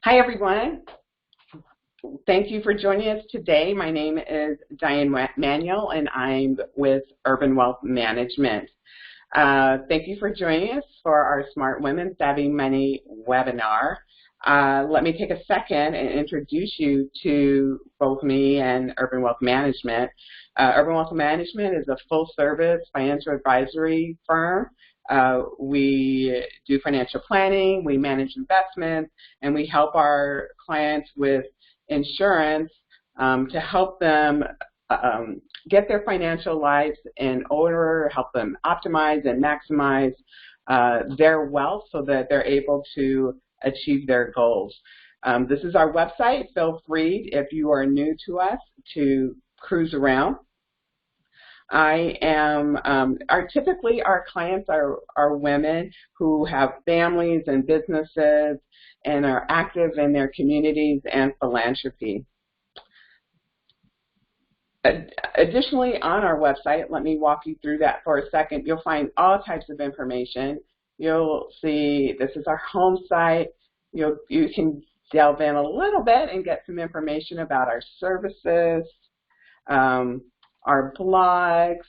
Hi, everyone. Thank you for joining us today. My name is Diane Manuel, and I'm with Urban Wealth Management. Thank you for joining us for our Smart Women Savvy Money webinar. Let me take a second and introduce you to both me and Urban Wealth Management. Urban Wealth Management is a full-service financial advisory firm. We do financial planning, we manage investments, and we help our clients with insurance to help them get their financial lives in order, help them optimize and maximize their wealth so that they're able to achieve their goals. This is our website. Feel free, if you are new to us, to cruise around. Typically our clients are women who have families and businesses and are active in their communities and philanthropy. Additionally, on our website, let me walk you through that for a second. You'll find all types of information. You'll see this is our home site. You can delve in a little bit and get some information about our services, our blogs,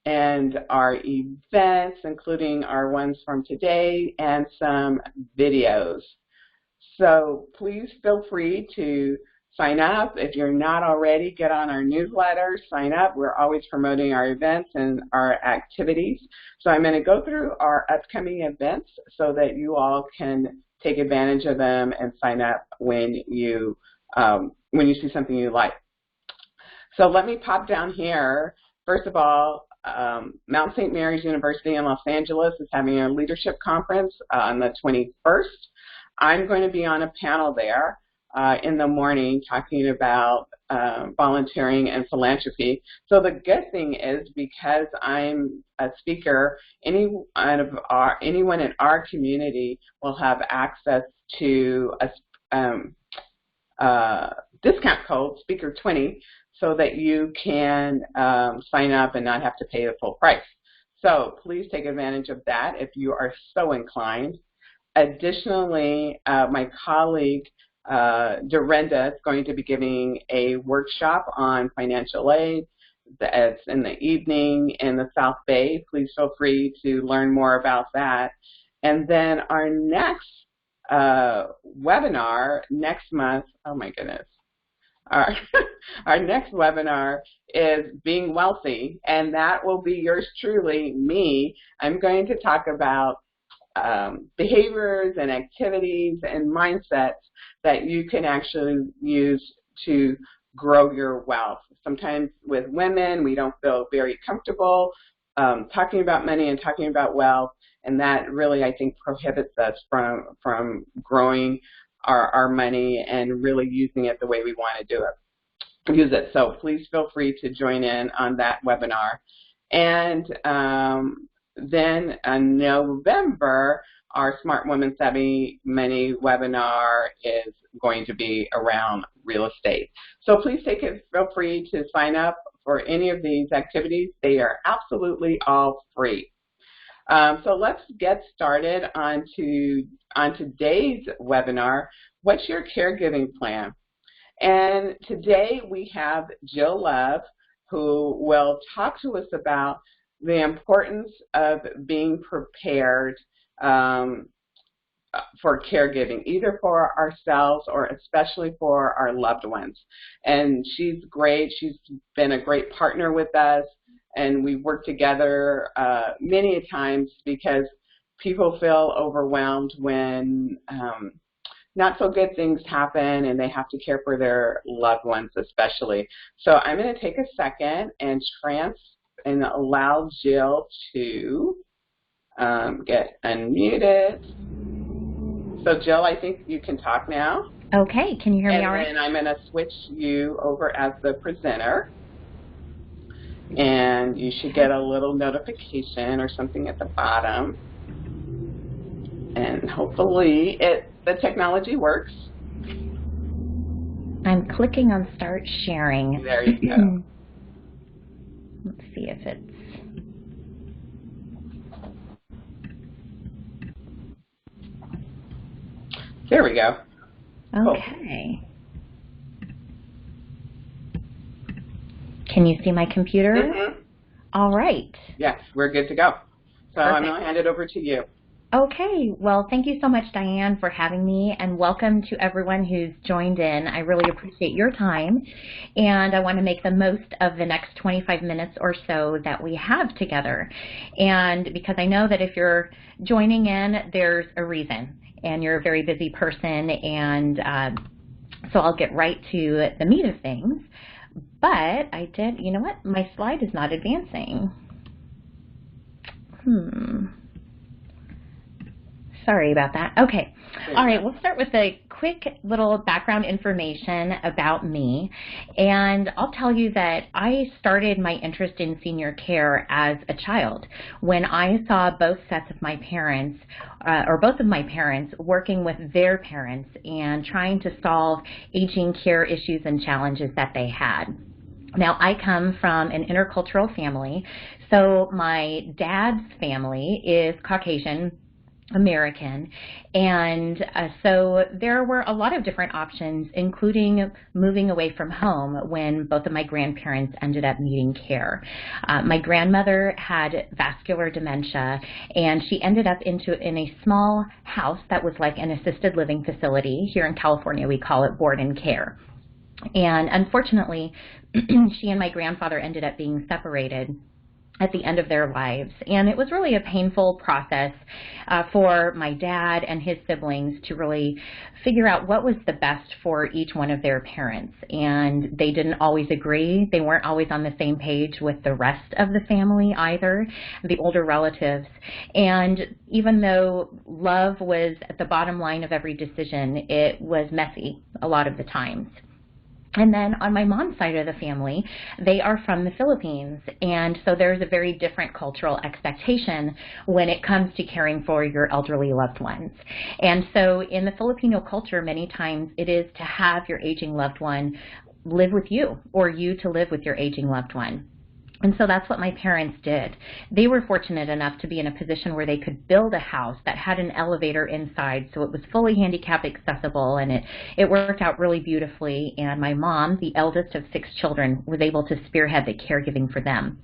and our events, including our ones from today and some videos. So please feel free to sign up. If you're not already, get on our newsletter, sign up. We're always promoting our events and our activities. So I'm going to go through our upcoming events so that you all can take advantage of them and sign up when you see something you like. So let me pop down here. First of all, Mount St. Mary's University in Los Angeles is having a leadership conference on the 21st. I'm going to be on a panel there in the morning talking about volunteering and philanthropy. So the good thing is, because I'm a speaker, anyone in our community will have access to a discount code, Speaker20, so that you can sign up and not have to pay the full price. So please take advantage of that if you are so inclined. Additionally, my colleague Dorinda is going to be giving a workshop on financial aid. It's in the evening in the South Bay. Please feel free to learn more about that. And then our next webinar next month, oh my goodness, our next webinar is Being Wealthy, and that will be yours truly, me. I'm going to talk about behaviors and activities and mindsets that you can actually use to grow your wealth. Sometimes with women, we don't feel very comfortable talking about money and talking about wealth, and that really, I think, prohibits us from growing our money and really using it the way we want to use it. So please feel free to join in on that webinar. And then in November, our Smart Women Savvy Money webinar is going to be around real estate. So please feel free to sign up for any of these activities. They are absolutely all free. So let's get started on today's webinar. What's your caregiving plan? And today we have Jill Love, who will talk to us about the importance of being prepared for caregiving, either for ourselves or especially for our loved ones. And she's great. She's been a great partner with us, and we work together many times because people feel overwhelmed when not so good things happen and they have to care for their loved ones especially. So I'm going to take a second and allow Jill to get unmuted. So Jill, I think you can talk now. Okay, can you hear me all right? And then I'm going to switch you over as the presenter. And you should get a little notification or something at the bottom. And hopefully the technology works. I'm clicking on Start Sharing. There you go. Let's see if it's... There we go. Cool. Okay. Can you see my computer? Mm-hmm. All right. Yes, we're good to go. So Perfect. I'm going to hand it over to you. Okay, well, thank you so much, Diane, for having me, and welcome to everyone who's joined in. I really appreciate your time, and I want to make the most of the next 25 minutes or so that we have together. And because I know that if you're joining in, there's a reason, and you're a very busy person, and so I'll get right to the meat of things. But you know what? My slide is not advancing. Sorry about that. Okay. All right, we'll start with a quick little background information about me. And I'll tell you that I started my interest in senior care as a child when I saw both sets of my parents, or both of my parents, working with their parents and trying to solve aging care issues and challenges that they had. Now, I come from an intercultural family, so my dad's family is Caucasian American, and so there were a lot of different options, including moving away from home when both of my grandparents ended up needing care. My grandmother had vascular dementia, and she ended up in a small house that was like an assisted living facility. Here in California, we call it board and care. And unfortunately, she and my grandfather ended up being separated at the end of their lives. And it was really a painful process for my dad and his siblings to really figure out what was the best for each one of their parents. And they didn't always agree. They weren't always on the same page with the rest of the family either, the older relatives. And even though love was at the bottom line of every decision, it was messy a lot of the times. And then on my mom's side of the family, they are from the Philippines, and so there's a very different cultural expectation when it comes to caring for your elderly loved ones. And so in the Filipino culture, many times it is to have your aging loved one live with you, or you to live with your aging loved one. And so that's what my parents did. They were fortunate enough to be in a position where they could build a house that had an elevator inside, so it was fully handicap accessible, and it worked out really beautifully. And my mom, the eldest of 6 children, was able to spearhead the caregiving for them.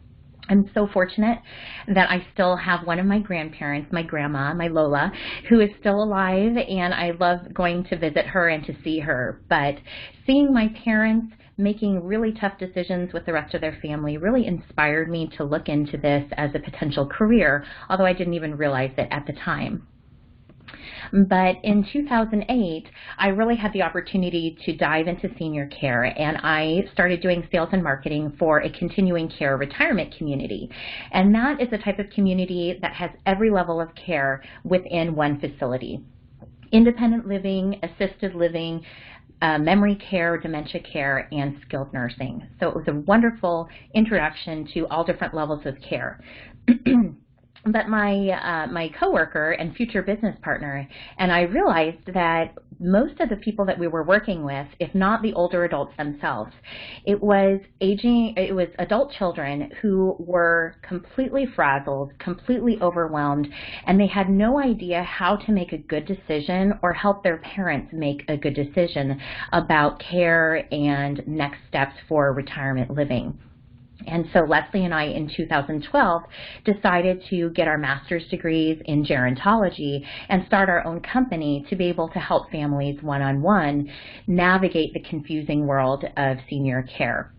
I'm so fortunate that I still have one of my grandparents, my grandma, my Lola, who is still alive, and I love going to visit her and to see her. But seeing my parents making really tough decisions with the rest of their family really inspired me to look into this as a potential career, although I didn't even realize it at the time. But in 2008, I really had the opportunity to dive into senior care, and I started doing sales and marketing for a continuing care retirement community. And that is a type of community that has every level of care within one facility. Independent living, assisted living, memory care, dementia care, and skilled nursing. So it was a wonderful introduction to all different levels of care. But my coworker and future business partner and I realized that most of the people that we were working with, if not the older adults themselves, it was adult children who were completely frazzled, completely overwhelmed, and they had no idea how to make a good decision or help their parents make a good decision about care and next steps for retirement living. And so Leslie and I, in 2012, decided to get our master's degrees in gerontology and start our own company to be able to help families one-on-one navigate the confusing world of senior care.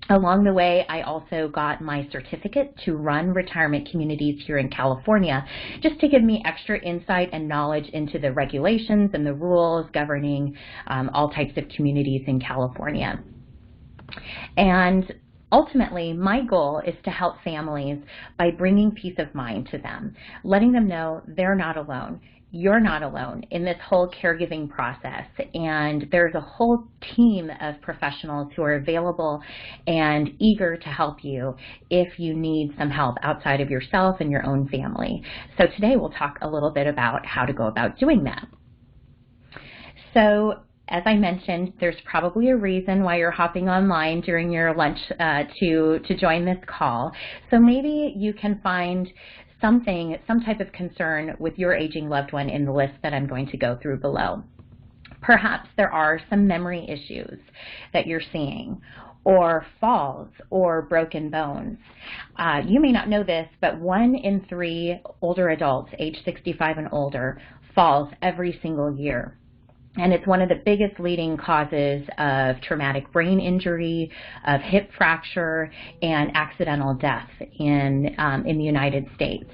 Along the way, I also got my certificate to run retirement communities here in California, just to give me extra insight and knowledge into the regulations and the rules governing all types of communities in California. And ultimately, my goal is to help families by bringing peace of mind to them, letting them know they're not alone. You're not alone in this whole caregiving process, and there's a whole team of professionals who are available and eager to help you if you need some help outside of yourself and your own family. So today we'll talk a little bit about how to go about doing that. So as I mentioned, there's probably a reason why you're hopping online during your lunch to join this call. So maybe you can find some type of concern with your aging loved one in the list that I'm going to go through below. Perhaps there are some memory issues that you're seeing, or falls, or broken bones. You may not know this, but 1 in 3 older adults, age 65 and older, falls every single year. And it's one of the biggest leading causes of traumatic brain injury, of hip fracture, and accidental death in the United States.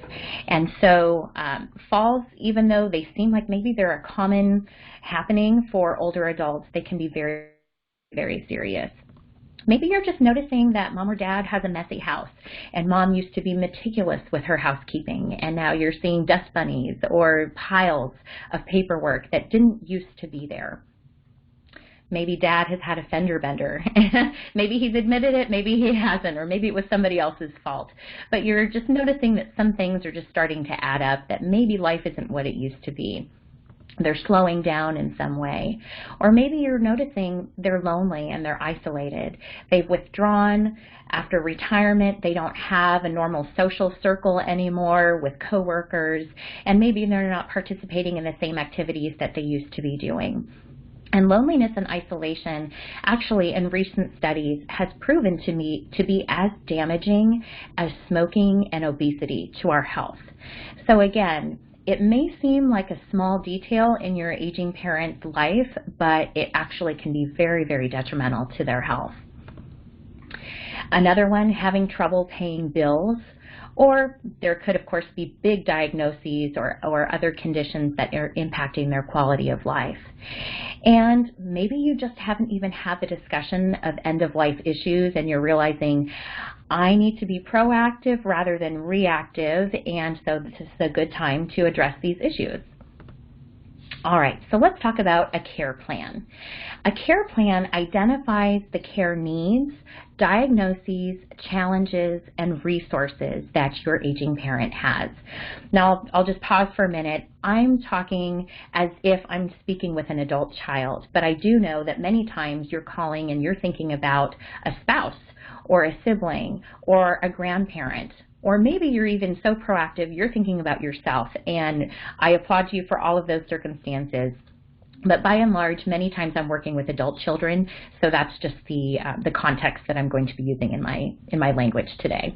And so falls, even though they seem like maybe they're a common happening for older adults, they can be very, very serious. Maybe you're just noticing that mom or dad has a messy house, and mom used to be meticulous with her housekeeping, and now you're seeing dust bunnies or piles of paperwork that didn't used to be there. Maybe dad has had a fender bender. Maybe he's admitted it, maybe he hasn't, or maybe it was somebody else's fault. But you're just noticing that some things are just starting to add up, that maybe life isn't what it used to be. They're slowing down in some way. Or maybe you're noticing they're lonely and they're isolated. They've withdrawn after retirement. They don't have a normal social circle anymore with coworkers, and maybe they're not participating in the same activities that they used to be doing. And loneliness and isolation, actually, in recent studies, has proven to be as damaging as smoking and obesity to our health. So again, it may seem like a small detail in your aging parent's life, but it actually can be very, very detrimental to their health. Another one, having trouble paying bills, or there could, of course, be big diagnoses or other conditions that are impacting their quality of life. And maybe you just haven't even had the discussion of end-of-life issues, and you're realizing, I need to be proactive rather than reactive, and so this is a good time to address these issues. All right, so let's talk about a care plan. A care plan identifies the care needs, diagnoses, challenges, and resources that your aging parent has. Now, I'll just pause for a minute. I'm talking as if I'm speaking with an adult child, but I do know that many times you're calling and you're thinking about a spouse or a sibling or a grandparent. Or maybe you're even so proactive, you're thinking about yourself, and I applaud you for all of those circumstances. But by and large, many times I'm working with adult children, so that's just the context that I'm going to be using in my language today.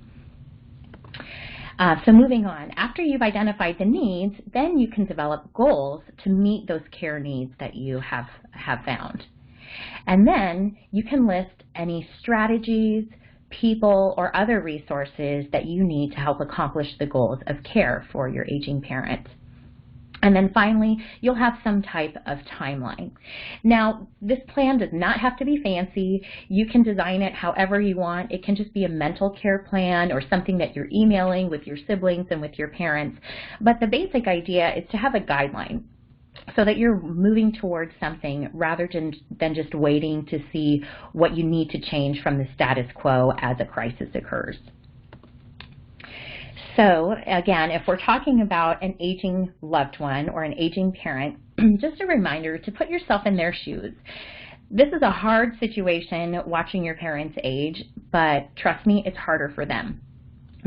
So moving on, after you've identified the needs, then you can develop goals to meet those care needs that you have found. And then you can list any strategies, people, or other resources that you need to help accomplish the goals of care for your aging parent. And then finally, you'll have some type of timeline. Now, this plan does not have to be fancy. You can design it however you want. It can just be a mental care plan or something that you're emailing with your siblings and with your parents. But the basic idea is to have a guideline, so that you're moving towards something rather than just waiting to see what you need to change from the status quo as a crisis occurs. So again, if we're talking about an aging loved one or an aging parent, just a reminder to put yourself in their shoes. This is a hard situation, watching your parents age, but trust me, it's harder for them.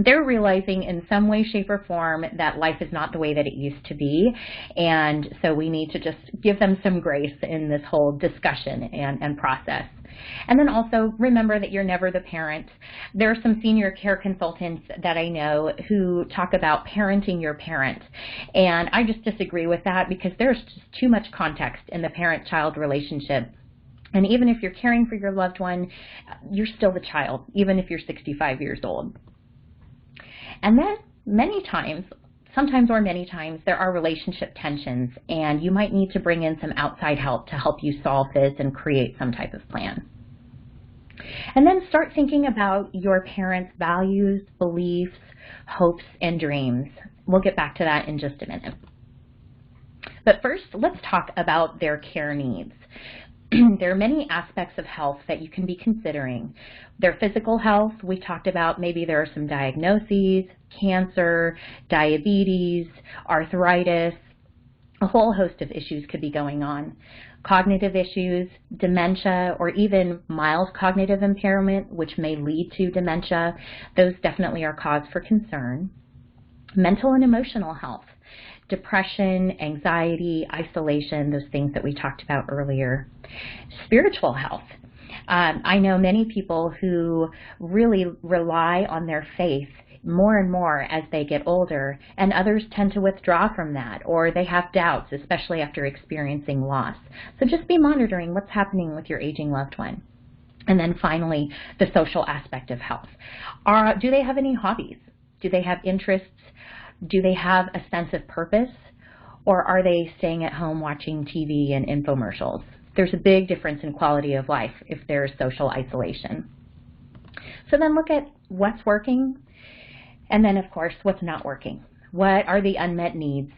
They're realizing in some way, shape, or form that life is not the way that it used to be, and so we need to just give them some grace in this whole discussion and process. And then also remember that you're never the parent. There are some senior care consultants that I know who talk about parenting your parent, and I just disagree with that because there's just too much context in the parent-child relationship. And even if you're caring for your loved one, you're still the child, even if you're 65 years old. And then many times, sometimes or many times, there are relationship tensions, and you might need to bring in some outside help to help you solve this and create some type of plan. And then start thinking about your parents' values, beliefs, hopes, and dreams. We'll get back to that in just a minute. But first, let's talk about their care needs. There are many aspects of health that you can be considering. Their physical health, we talked about, maybe there are some diagnoses, cancer, diabetes, arthritis, a whole host of issues could be going on. Cognitive issues, dementia, or even mild cognitive impairment, which may lead to dementia, those definitely are cause for concern. Mental and emotional health. depression, anxiety, isolation, those things that we talked about earlier. Spiritual health. I know many people who really rely on their faith more and more as they get older, and others tend to withdraw from that, or they have doubts, especially after experiencing loss. So just be monitoring what's happening with your aging loved one. And then finally, the social aspect of health. Do they have any hobbies? Do they have interests? Do they have a sense of purpose? Or are they staying at home watching TV and infomercials? There's a big difference in quality of life if there's social isolation. So then look at what's working, and then of course what's not working. What are the unmet needs?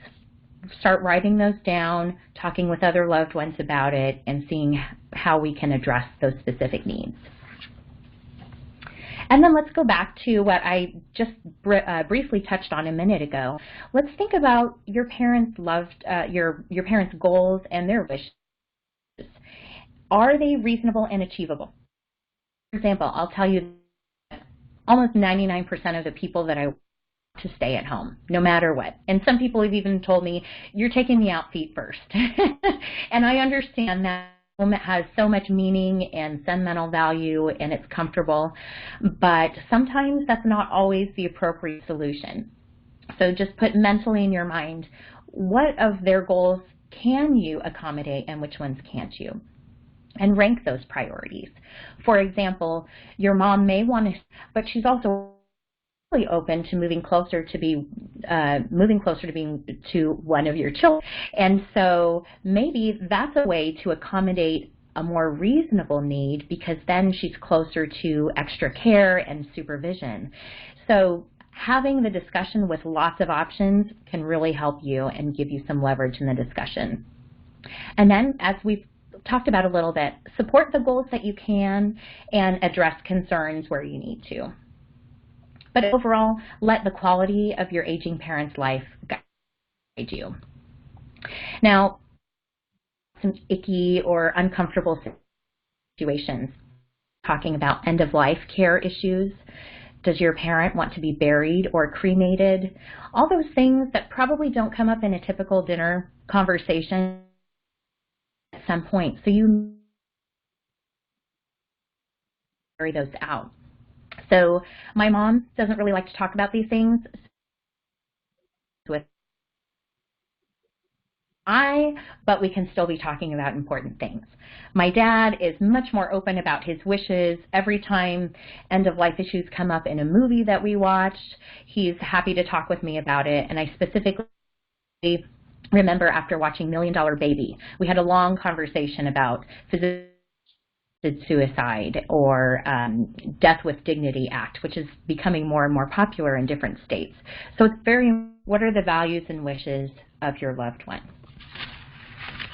Start writing those down, talking with other loved ones about it, and seeing how we can address those specific needs. And then let's go back to what I just briefly touched on a minute ago. Let's think about your parents' your parents' goals and their wishes. Are they reasonable and achievable? For example, I'll tell you almost 99% of the people that I want to stay at home, no matter what. And some people have even told me, you're taking me out feet first. And I understand that home has so much meaning and sentimental value and it's comfortable, but sometimes that's not always the appropriate solution. So just put mentally in your mind, what of their goals can you accommodate and which ones can't you? And rank those priorities. For example, your mom may want to, but she's also really open to moving closer to being to one of your children. And so maybe that's a way to accommodate a more reasonable need, because then she's closer to extra care and supervision. So having the discussion with lots of options can really help you and give you some leverage in the discussion. And then, as we've talked about a little bit, support the goals that you can and address concerns where you need to. But overall, let the quality of your aging parent's life guide you. Now, some icky or uncomfortable situations. Talking about end-of-life care issues. Does your parent want to be buried or cremated? All those things that probably don't come up in a typical dinner conversation at some point. So you carry those out. So my mom doesn't really like to talk about these things with but we can still be talking about important things. My dad is much more open about his wishes. Every time end-of-life issues come up in a movie that we watched, he's happy to talk with me about it. And I specifically remember after watching Million Dollar Baby, we had a long conversation about suicide or Death with Dignity Act, which is becoming more and more popular in different states. So it's what are the values and wishes of your loved one?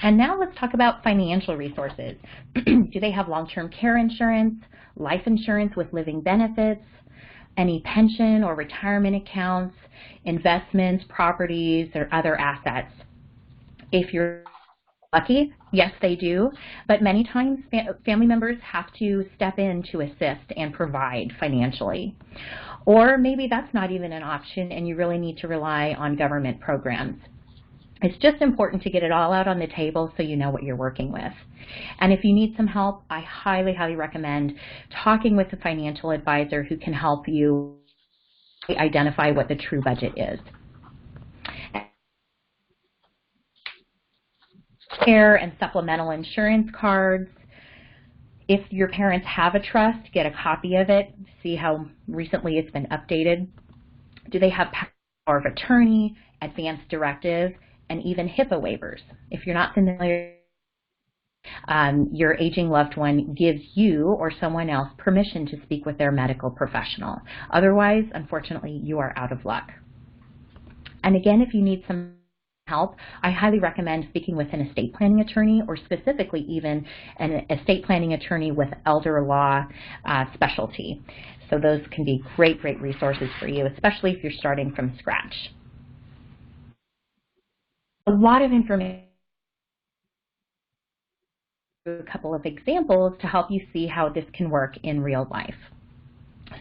And now let's talk about financial resources. Do they have long-term care insurance, life insurance with living benefits, any pension or retirement accounts, investments, properties, or other assets? If you're lucky, yes, they do, but many times family members have to step in to assist and provide financially. Or maybe that's not even an option and you really need to rely on government programs. It's just important to get it all out on the table so you know what you're working with. And if you need some help, I highly, highly recommend talking with a financial advisor who can help you identify what the true budget is. Care and supplemental insurance cards. If your parents have a trust, get a copy of it, see how recently it's been updated. Do they have power of attorney, advance directive, and even HIPAA waivers? If you're not familiar, your aging loved one gives you or someone else permission to speak with their medical professional. Otherwise, unfortunately, you are out of luck. And again, if you need some help, I highly recommend speaking with an estate planning attorney, or specifically even an estate planning attorney with elder law specialty. So those can be great, great resources for you, especially if you're starting from scratch. A lot of information, a couple of examples to help you see how this can work in real life.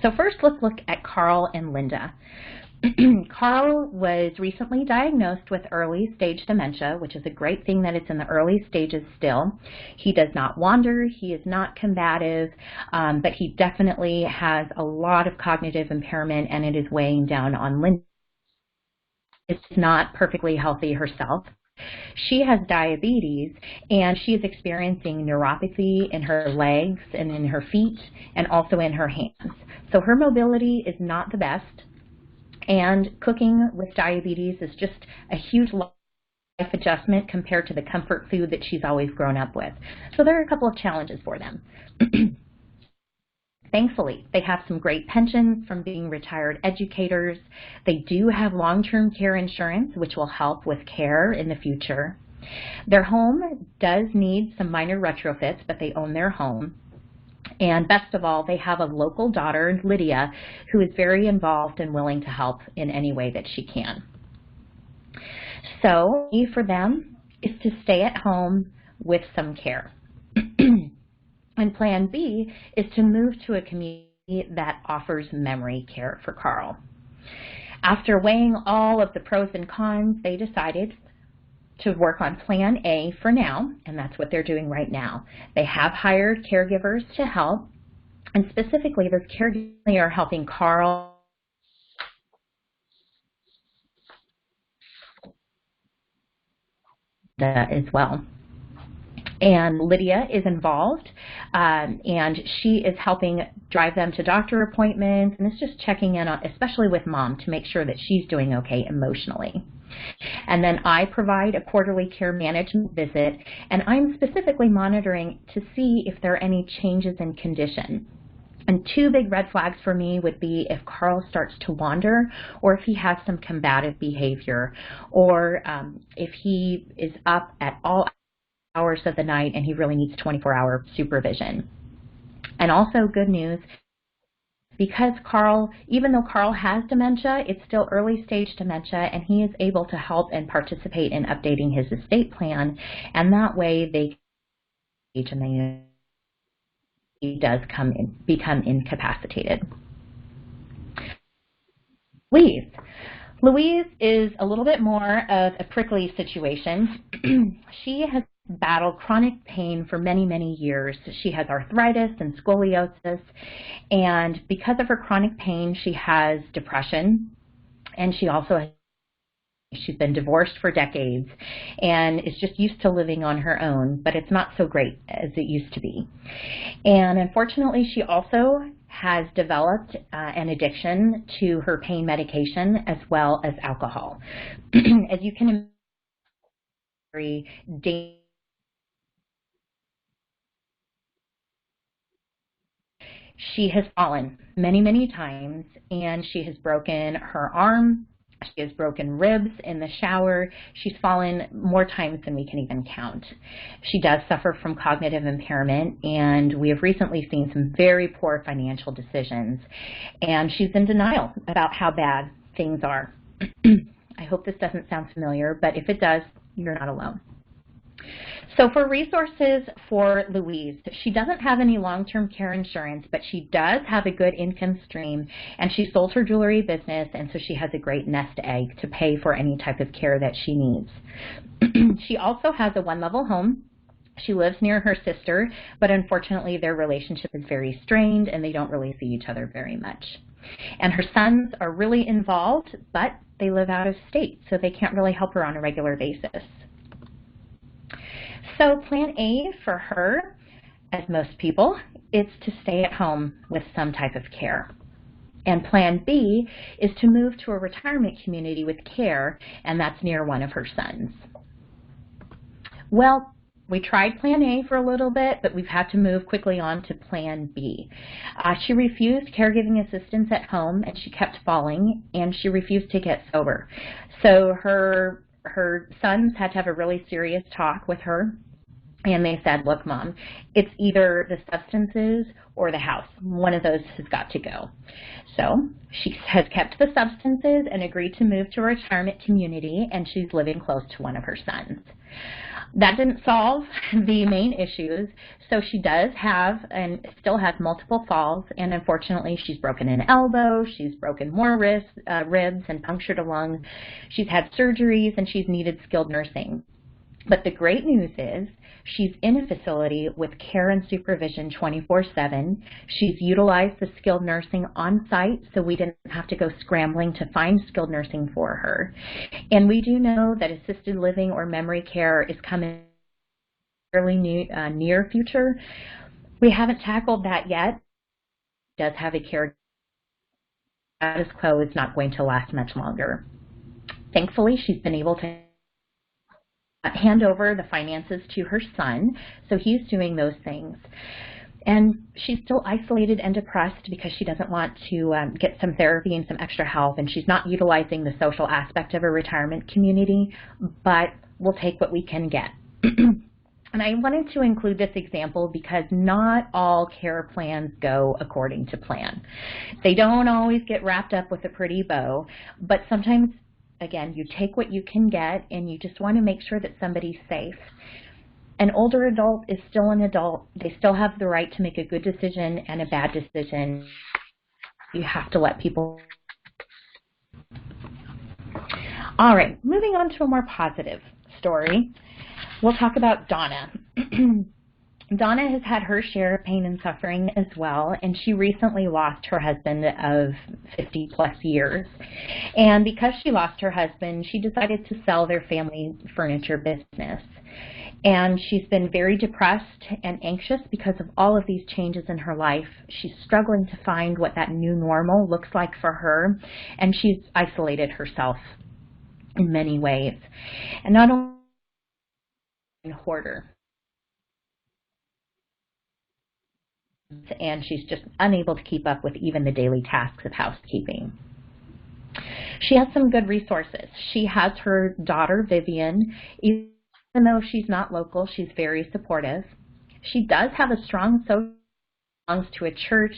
So first, let's look at Carl and Linda. Carl was recently diagnosed with early stage dementia, which is a great thing that it's in the early stages still. He does not wander, he is not combative, but he definitely has a lot of cognitive impairment, and it is weighing down on Linda. Is not perfectly healthy herself. She has diabetes, and she is experiencing neuropathy in her legs and in her feet and also in her hands. So her mobility is not the best, and cooking with diabetes is just a huge life adjustment compared to the comfort food that she's always grown up with. So there are a couple of challenges for them. Thankfully, they have some great pensions from being retired educators. They do have long-term care insurance, which will help with care in the future. Their home does need some minor retrofits, but they own their home. And best of all, they have a local daughter, Lydia, who is very involved and willing to help in any way that she can. So, key for them is to stay at home with some care. And plan B is to move to a community that offers memory care for Carl. After weighing all of the pros and cons, they decided to work on plan A for now, and that's what they're doing right now. They have hired caregivers to help, and specifically those caregivers are helping Carl as well. And Lydia is involved, and she is helping drive them to doctor appointments, and it's just checking in on, especially with Mom, to make sure that she's doing okay emotionally. And then I provide a quarterly care management visit, and I'm specifically monitoring to see if there are any changes in condition. And two big red flags for me would be if Carl starts to wander, or if he has some combative behavior, or if he is up at all hours of the night and he really needs 24-hour supervision. And also good news, because Carl, even though Carl has dementia, it's still early stage dementia, and he is able to help and participate in updating his estate plan, and that way they and he does become incapacitated. Louise is a little bit more of a prickly situation. She has battled chronic pain for many, many years. She has arthritis and scoliosis, and because of her chronic pain, she has depression, and she's been divorced for decades and is just used to living on her own, but it's not so great as it used to be. And unfortunately, she also has developed an addiction to her pain medication as well as alcohol. As you can imagine, very dangerous. She has fallen many, many times, and she has broken her arm. She has broken ribs in the shower. She's fallen more times than we can even count. She does suffer from cognitive impairment, and we have recently seen some very poor financial decisions. And she's in denial about how bad things are. I hope this doesn't sound familiar, but if it does, you're not alone. So for resources for Louise, she doesn't have any long-term care insurance, but she does have a good income stream, and she sold her jewelry business, and so she has a great nest egg to pay for any type of care that she needs. She also has a one-level home. She lives near her sister, but unfortunately their relationship is very strained, and they don't really see each other very much. And her sons are really involved, but they live out of state, so they can't really help her on a regular basis. So plan A for her, as most people, is to stay at home with some type of care. And plan B is to move to a retirement community with care, and that's near one of her sons. Well, we tried plan A for a little bit, but we've had to move quickly on to plan B. She refused caregiving assistance at home, and she kept falling, and she refused to get sober. So her sons had to have a really serious talk with her, And they said, look, Mom, it's either the substances or the house. One of those has got to go. So she has kept the substances and agreed to move to a retirement community, and she's living close to one of her sons. That didn't solve the main issues. So she does have and still has multiple falls, and unfortunately she's broken an elbow, she's broken more ribs and punctured a lung. She's had surgeries and she's needed skilled nursing. But the great news is she's in a facility with care and supervision 24/7. She's utilized the skilled nursing on site, so we didn't have to go scrambling to find skilled nursing for her. And we do know that assisted living or memory care is coming fairly near future. We haven't tackled that yet. It does have a care status quo is not going to last much longer. Thankfully, she's been able to hand over the finances to her son, so he's doing those things. And she's still isolated and depressed because she doesn't want to get some therapy and some extra help, and she's not utilizing the social aspect of a retirement community, but we'll take what we can get. And I wanted to include this example because not all care plans go according to plan. They don't always get wrapped up with a pretty bow, but sometimes, again, you take what you can get and you just want to make sure that somebody's safe. An older adult is still an adult. They still have the right to make a good decision and a bad decision. You have to let people. All right, moving on to a more positive story. We'll talk about Donna. Donna has had her share of pain and suffering as well, and she recently lost her husband of 50 plus years. And because she lost her husband, she decided to sell their family furniture business. And she's been very depressed and anxious because of all of these changes in her life. She's struggling to find what that new normal looks like for her, and she's isolated herself in many ways. And not only a hoarder, and she's just unable to keep up with even the daily tasks of housekeeping. She has some good resources. She has her daughter, Vivian. Even though she's not local, she's very supportive. She does have a strong social, belongs to a church.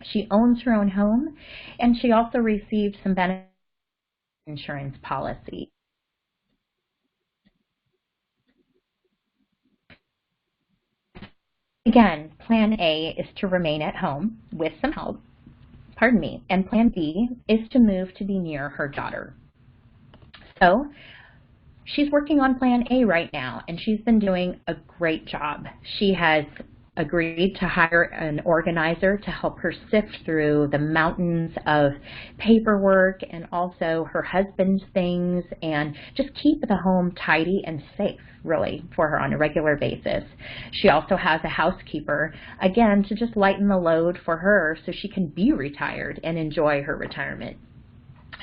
She owns her own home, and she also received some benefit insurance policy. Again, plan A is to remain at home with some help, and plan B is to move to be near her daughter. So she's working on plan A right now, and she's been doing a great job. She has agreed to hire an organizer to help her sift through the mountains of paperwork and also her husband's things and just keep the home tidy and safe, really, for her on a regular basis. She also has a housekeeper, again, to just lighten the load for her so she can be retired and enjoy her retirement.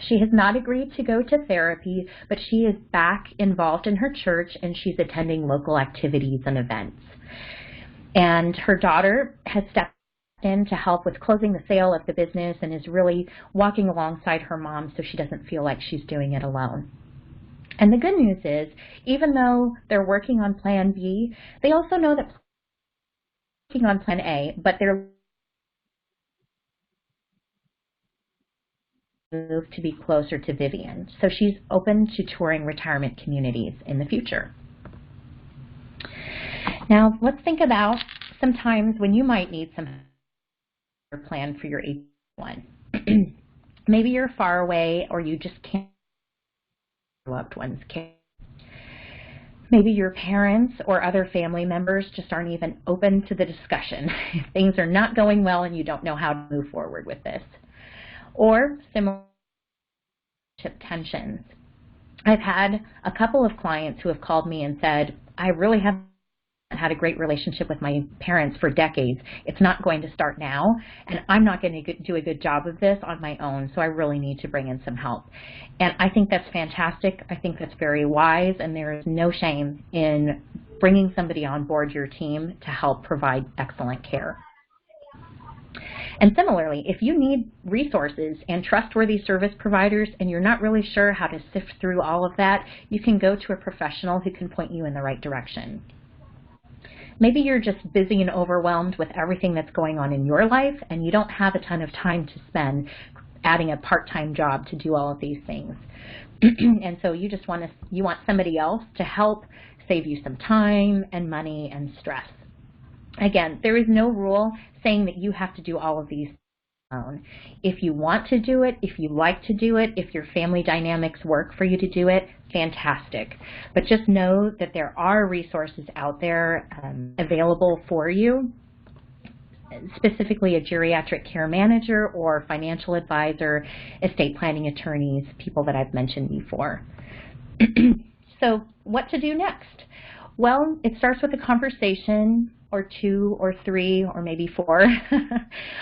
She has not agreed to go to therapy, but she is back involved in her church and she's attending local activities and events. And her daughter has stepped in to help with closing the sale of the business and is really walking alongside her mom so she doesn't feel like she's doing it alone. And the good news is, even though they're working on plan B, they also know that they're working on plan A, but they're moved to be closer to Vivian. So she's open to touring retirement communities in the future. Now, let's think about some times when you might need some plan for your one. Maybe you're far away or you just can't loved ones care. Maybe your parents or other family members just aren't even open to the discussion. Things are not going well and you don't know how to move forward with this. Or similar tensions. I've had a couple of clients who have called me and said, I really haven't had a great relationship with my parents for decades. It's not going to start now, and I'm not going to do a good job of this on my own, so I really need to bring in some help. And I think that's fantastic. I think that's very wise, and there is no shame in bringing somebody on board your team to help provide excellent care. And similarly, if you need resources and trustworthy service providers and you're not really sure how to sift through all of that, you can go to a professional who can point you in the right direction. Maybe you're just busy and overwhelmed with everything that's going on in your life and you don't have a ton of time to spend adding a part-time job to do all of these things. And so you just want somebody else to help save you some time and money and stress. Again, there is no rule saying that you have to do all of these alone. If you want to do it, if you like to do it, if your family dynamics work for you to do it, fantastic. But just know that there are resources out there available for you, specifically a geriatric care manager or financial advisor, estate planning attorneys, people that I've mentioned before. So what to do next? Well, it starts with a conversation or two or three or maybe four,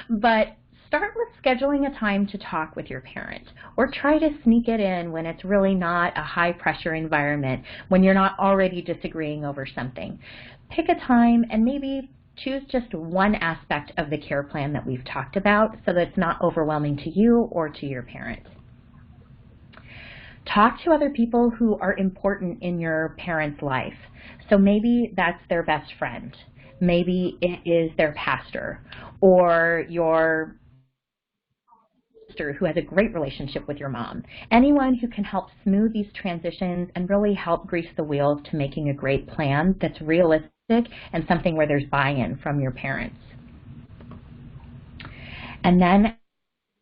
but start with scheduling a time to talk with your parent, or try to sneak it in when it's really not a high pressure environment, when you're not already disagreeing over something. Pick a time and maybe choose just one aspect of the care plan that we've talked about so that it's not overwhelming to you or to your parent. Talk to other people who are important in your parent's life. So maybe that's their best friend. Maybe it is their pastor or your sister who has a great relationship with your mom. Anyone who can help smooth these transitions and really help grease the wheels to making a great plan that's realistic and something where there's buy-in from your parents. And then,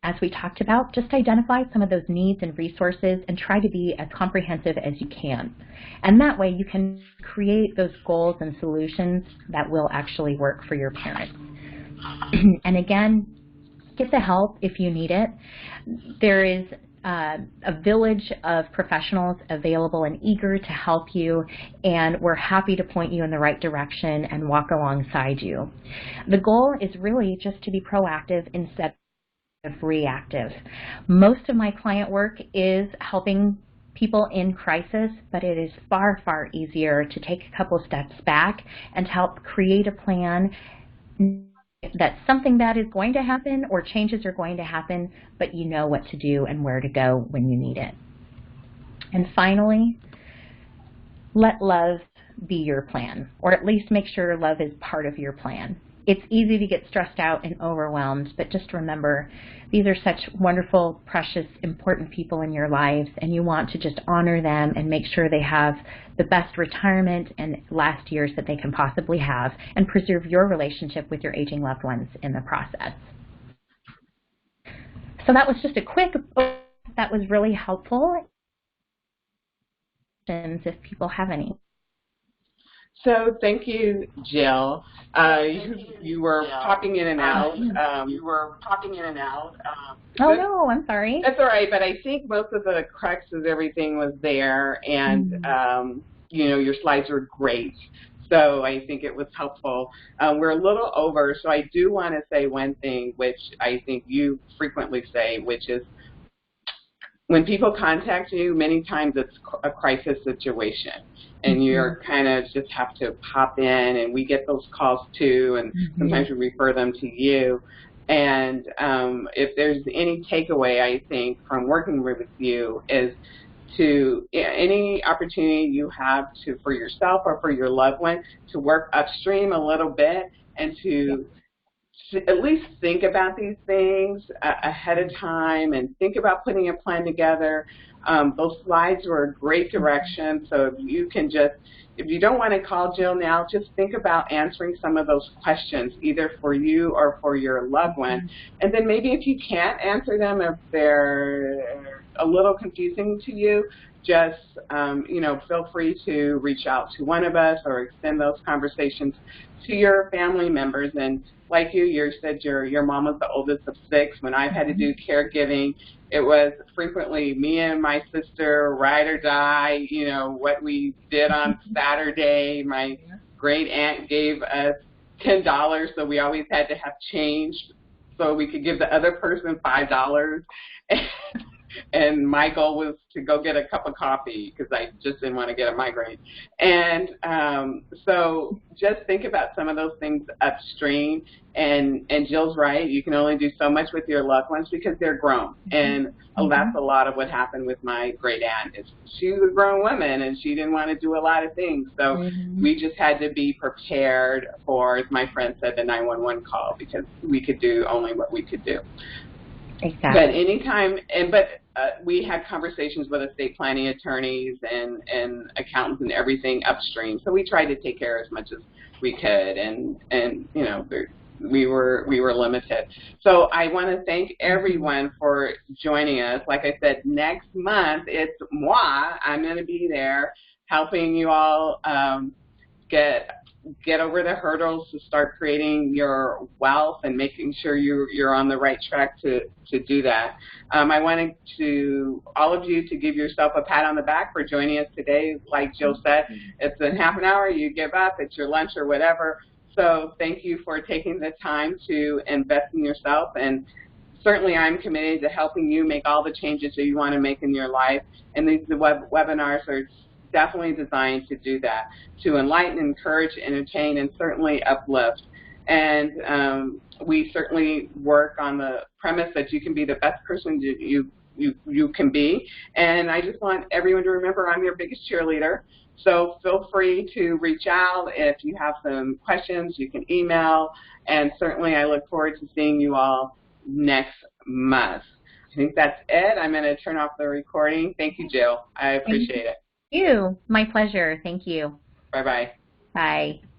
as we talked about, just identify some of those needs and resources and try to be as comprehensive as you can. And that way you can create those goals and solutions that will actually work for your parents. And again, get the help if you need it. There is a village of professionals available and eager to help you, and we're happy to point you in the right direction and walk alongside you. The goal is really just to be proactive instead of reactive. Most of my client work is helping people in crisis, but it is far, far easier to take a couple steps back and to help create a plan that something bad is going to happen or changes are going to happen, but you know what to do and where to go when you need it. And finally, let love be your plan, or at least make sure love is part of your plan. It's easy to get stressed out and overwhelmed, but just remember, these are such wonderful, precious, important people in your lives, and you want to just honor them and make sure they have the best retirement and last years that they can possibly have, and preserve your relationship with your aging loved ones in the process. So that was just a quick, that was really helpful. If people have any. So thank you, Jill. You were popping in and out. Oh, no, I'm sorry. That's all right, but I think most of the crux of everything was there, and you know, your slides were great. So I think it was helpful. We're a little over, so I do want to say one thing, which I think you frequently say, which is when people contact you, many times it's a crisis situation, and you're kind of just have to pop in, and we get those calls too, and sometimes we refer them to you. And if there's any takeaway, I think, from working with you is to any opportunity you have to, for yourself or for your loved one, to work upstream a little bit and to at least think about these things ahead of time and think about putting a plan together. Those slides were a great direction, so if you can just, if you don't want to call Jill now, just think about answering some of those questions, either for you or for your loved one. And then maybe if you can't answer them, if they're a little confusing to you, just you know, feel free to reach out to one of us or extend those conversations to your family members. And like you said your mom was the oldest of 6. When I've had to do caregiving, it was frequently me and my sister, ride or die, you know, what we did on Saturday. My great aunt gave us $10, so we always had to have change so we could give the other person $5. and my goal was to go get a cup of coffee because I just didn't want to get a migraine. And so just think about some of those things upstream. And Jill's right. You can only do so much with your loved ones because they're grown. And that's a lot of what happened with my great aunt. Is she was a grown woman and she didn't want to do a lot of things. So we just had to be prepared for, as my friend said, the 911 call because we could do only what we could do. Exactly. But anytime, we had conversations with estate planning attorneys and accountants and everything upstream. So we tried to take care as much as we could, and you know, we were limited. So I want to thank everyone for joining us. Like I said, next month it's moi. I'm going to be there helping you all get over the hurdles to start creating your wealth and making sure you're on the right track to do that. I wanted to all of you to give yourself a pat on the back for joining us today. Like Jill said, it's in half an hour, you give up, it's your lunch or whatever. So thank you for taking the time to invest in yourself, and certainly I'm committed to helping you make all the changes that you want to make in your life, and these webinars are definitely designed to do that, to enlighten, encourage, entertain, and certainly uplift. And we certainly work on the premise that you can be the best person you can be. And I just want everyone to remember I'm your biggest cheerleader. So feel free to reach out. If you have some questions, you can email. And certainly I look forward to seeing you all next month. I think that's it. I'm going to turn off the recording. Thank you, Jill. I appreciate it. Thank you. My pleasure. Thank you. Bye-bye. Bye.